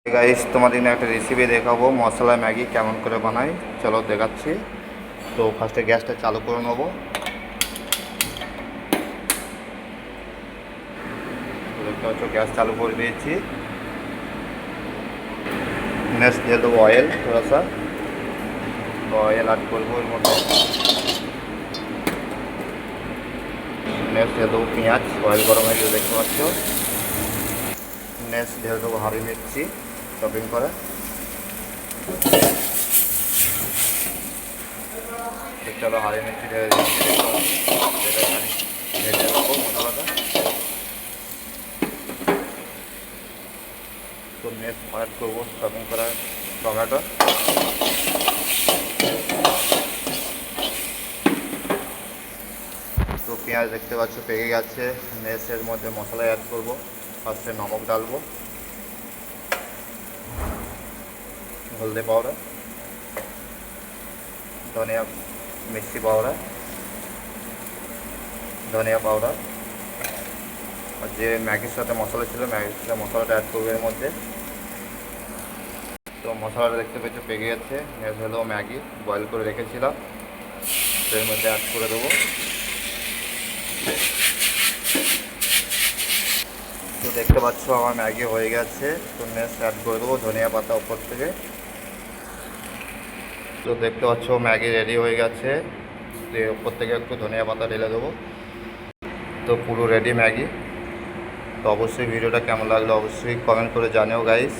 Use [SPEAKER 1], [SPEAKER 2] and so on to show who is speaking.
[SPEAKER 1] Guys তোমাদের একটা recipe দেখাবো মশলা ম্যাগি কেমন করে বানাই চলো দেখাচ্ছি। তো ফার্স্টে গ্যাসটা চালু করে নেবো। দেখতে পাচ্ছ গ্যাস চালু করে দিয়েছি। নেক্সট দিয়ে দেবো অয়েল, थोड़ा सा অয়েল অ্যাড করবো এর মধ্যে। নেক্সট দিয়ে দেবো পেঁয়াজ, অয়েল গরম হয়ে গেলে দেখতে পাচ্ছ। নেক্সট দিয়ে দেবো হারি মির্চি চপিং করা। চলো হারি মির্চি ঢেলে দিচ্ছি, দেখতে পাচ্ছি ভেজে নেবো মশলাটা। তো নেক্সট অ্যাড করবো চপিং করা টমেটো। তো পেঁয়াজ দেখতে পাচ্ছ পেকে গেছে। নেক্সট এর মধ্যে মশলা অ্যাড করবো। ফার্স্টে নমক ডালবো, হলদি পাউডার, ধনিয়া মিষ্টি পাউডার, ধনিয়া পাউডার, আর যে ম্যাগির সাথে মশলা ছিল ম্যাগির সাথে মশলাটা অ্যাড করবো এর মধ্যে। তো মশলাটা দেখতে পেয়েছ পেকে গেছে। নেক্সট হলো ম্যাগি বয়েল করে রেখেছিলাম, তো এর মধ্যে অ্যাড করে দেবো। তো দেখতে পাচ্ছ আমার ম্যাগি হয়ে গেছে। তো নেক্সট অ্যাড করে দেবো ধনিয়া পাতা উপর থেকে। তো দেখতে পাচ্ছ ম্যাগি রেডি হয়ে গেছে। উপর থেকে একটু ধনিয়া পাতা ঢেলে দেবো। তো পুরো রেডি ম্যাগি। তো অবশ্যই ভিডিওটা কেমন লাগলো অবশ্যই কমেন্ট করে জানিও গাইস।